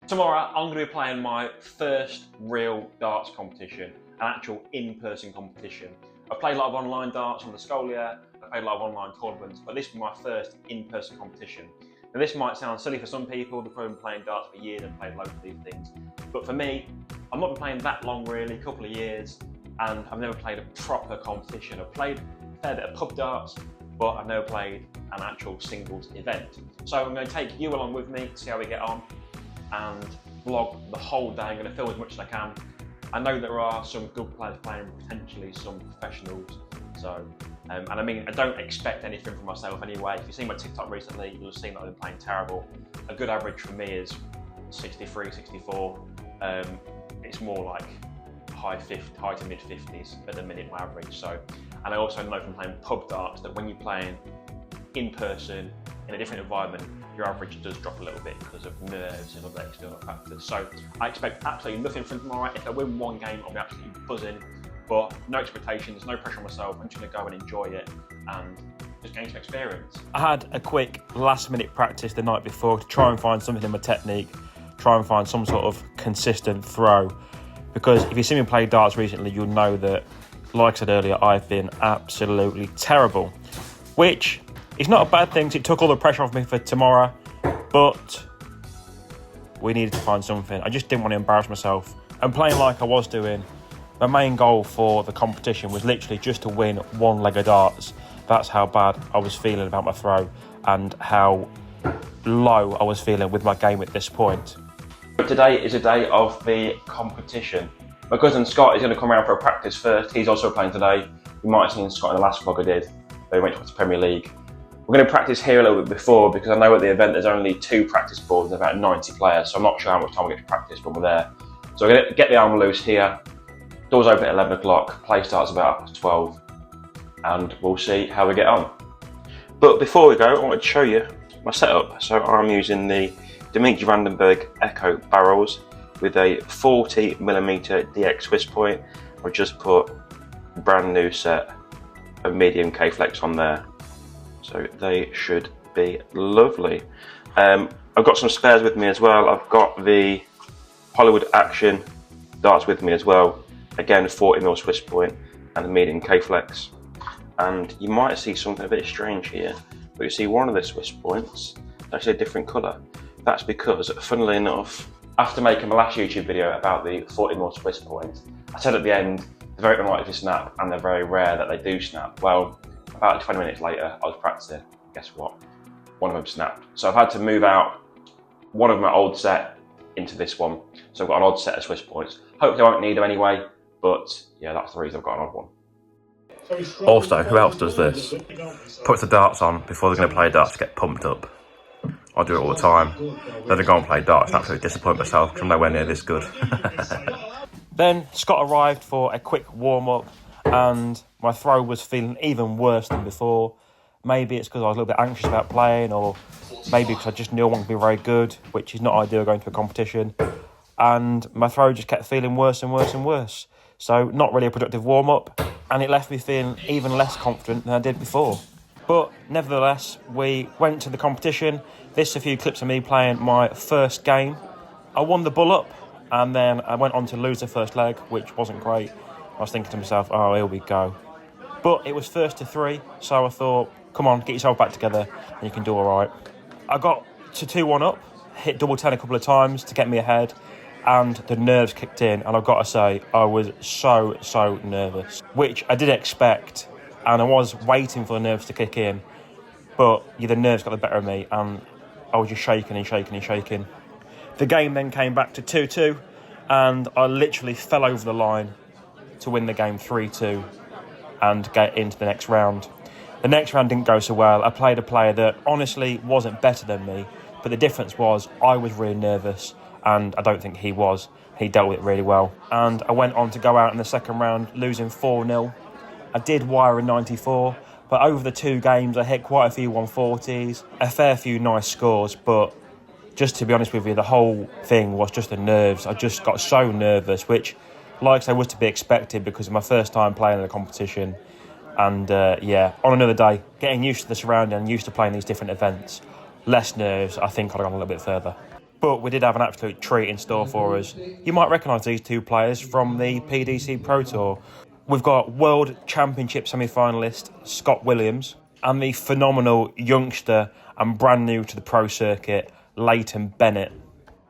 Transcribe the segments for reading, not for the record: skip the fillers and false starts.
Tomorrow, I'm going to be playing my first real darts competition, an actual in-person competition. I've played a lot of online darts on the Scolia, I've played a lot of online tournaments, but this will be my first in-person competition. Now this might sound silly for some people, they've probably been playing darts for years and played loads of these things. But for me, I've not been playing that long really, a couple of years, and I've never played a proper competition. I've played a fair bit of pub darts, but I've never played an actual singles event. So I'm going to take you along with me, see how we get on, and vlog the whole day. I'm going to film as much as I can. I know there are some good players playing, potentially some professionals. So, and I mean, I don't expect anything from myself anyway. If you've seen my TikTok recently, you'll have seen that I've been playing terrible. A good average for me is 63, 64. It's more like high to mid 50s at the minute, my average. So, and I also know from playing pub darts that when you're playing in person in a different environment, your average does drop a little bit because of nerves and other external factors. So I expect absolutely nothing from tomorrow. If I win one game, I'll be absolutely buzzing, but no expectations, no pressure on myself. I'm just going to go and enjoy it and just gain some experience. I had a quick last minute practice the night before to try and find something in my technique, try and find some sort of consistent throw. Because if you've seen me play darts recently, you'll know that, like I said earlier, I've been absolutely terrible, which it's not a bad thing. It took all the pressure off me for tomorrow, but we needed to find something. I just didn't want to embarrass myself. And playing like I was doing, my main goal for the competition was literally just to win one leg of darts. That's how bad I was feeling about my throw and how low I was feeling with my game at this point. Today is a day of the competition. My cousin Scott is going to come around for a practice first. He's also playing today. You might have seen Scott in the last vlog I did. They went to the Premier League. We're going to practice here a little bit before because I know at the event there's only 2 practice boards and about 90 players, so I'm not sure how much time we get to practice when we're there. So we're going to get the arm loose here. Doors open at 11 o'clock, play starts about 12, and we'll see how we get on. But before we go, I wanted to show you my setup. So I'm using the Dimitri Vandenberg Echo barrels with a 40mm DX Swiss point. I've just put a brand new set of medium K-Flex on there. So they should be lovely. I've got some spares with me as well. I've got the Hollywood Action darts with me as well. Again, 40mm Swiss point and the medium K-Flex. And you might see something a bit strange here, but you see one of the Swiss points is actually a different colour. That's because, funnily enough, after making my last YouTube video about the 40mm Swiss points, I said at the end, they're very unlikely to snap and they're very rare that they do snap. Well, about 20 minutes later, I was practicing. Guess what? One of them snapped. So I've had to move out one of my old set into this one. So I've got an odd set of Swiss points. Hopefully I won't need them anyway, but yeah, that's the reason I've got an odd one. Also, who else does this? Puts the darts on before they're going to play darts to get pumped up. I do it all the time. Then I go and play darts and absolutely disappoint myself because I'm nowhere near this good. Then Scott arrived for a quick warm-up and my throw was feeling even worse than before. Maybe it's because I was a little bit anxious about playing, or maybe because I just knew I wanted to be very good, which is not ideal going to a competition. And my throw just kept feeling worse and worse and worse. So not really a productive warm-up, and it left me feeling even less confident than I did before. But nevertheless, we went to the competition. This is a few clips of me playing my first game. I won the bull-up, and then I went on to lose the first leg, which wasn't great. I was thinking to myself, oh, here we go. But it was first to 3, so I thought, come on, get yourself back together and you can do all right. I got to 2-1 up, hit double 10 a couple of times to get me ahead, and the nerves kicked in. And I've got to say, I was so nervous, which I did expect, and I was waiting for the nerves to kick in, but yeah, the nerves got the better of me, and I was just shaking and shaking and shaking. The game then came back to 2-2, and I literally fell over the line to win the game 3-2 and get into the next round. The next round didn't go so well. I played a player that honestly wasn't better than me, but the difference was I was really nervous and I don't think he was. He dealt with it really well. And I went on to go out in the second round losing 4-0. I did wire a 94, but over the 2 games I hit quite a few 140s, a fair few nice scores, but just to be honest with you, the whole thing was just the nerves. I just got so nervous, which, like I say, was to be expected because it's my first time playing in a competition. And yeah, on another day, getting used to the surrounding and used to playing these different events, less nerves, I think I'd have gone a little bit further. But we did have an absolute treat in store for us. You might recognise these two players from the PDC Pro Tour. We've got World Championship semi-finalist Scott Williams and the phenomenal youngster and brand new to the pro circuit, Leighton Bennett.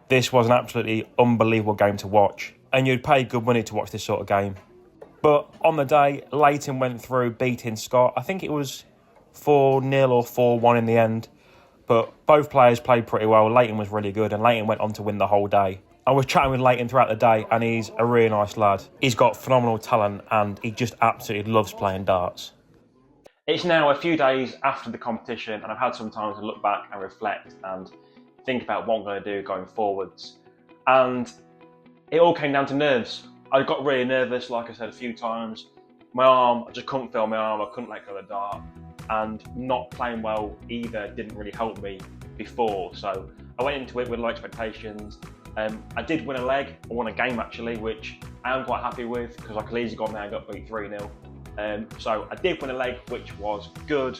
This was an absolutely unbelievable game to watch, and you'd pay good money to watch this sort of game. But on the day, Leighton went through beating Scott. I think it was 4-0 or 4-1 in the end. But both players played pretty well. Leighton was really good, and Leighton went on to win the whole day. I was chatting with Leighton throughout the day, and he's a really nice lad. He's got phenomenal talent, and he just absolutely loves playing darts. It's now a few days after the competition, and I've had some time to look back and reflect and think about what I'm going to do going forwards. And it all came down to nerves. I got really nervous, like I said a few times. My arm, I just couldn't feel my arm, I couldn't let go of the dart. And not playing well either didn't really help me before. So I went into it with low expectations. I did win a leg, I won a game actually, which I am quite happy with because I could easily go on there and got beat 3-0. So I did win a leg, which was good.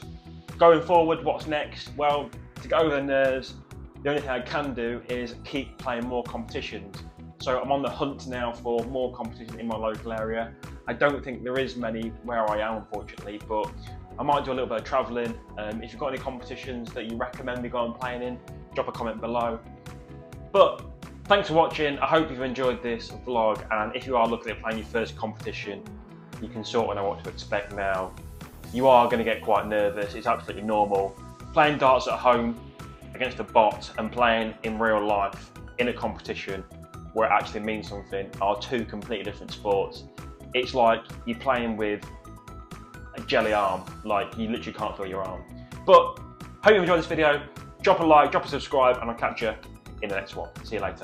Going forward, what's next? Well, to get over the nerves, the only thing I can do is keep playing more competitions. So I'm on the hunt now for more competition in my local area. I don't think there is many where I am, unfortunately, but I might do a little bit of travelling. If you've got any competitions that you recommend me going playing in, drop a comment below. But thanks for watching. I hope you've enjoyed this vlog, and if you are looking at playing your first competition, you can sort of know what to expect now. You are going to get quite nervous, it's absolutely normal. Playing darts at home against a bot and playing in real life in a competition where it actually means something are two completely different sports. It's like you're playing with a jelly arm, like you literally can't feel your arm. But hope you enjoyed this video. Drop a like, drop a subscribe, and I'll catch you in the next one. See you later.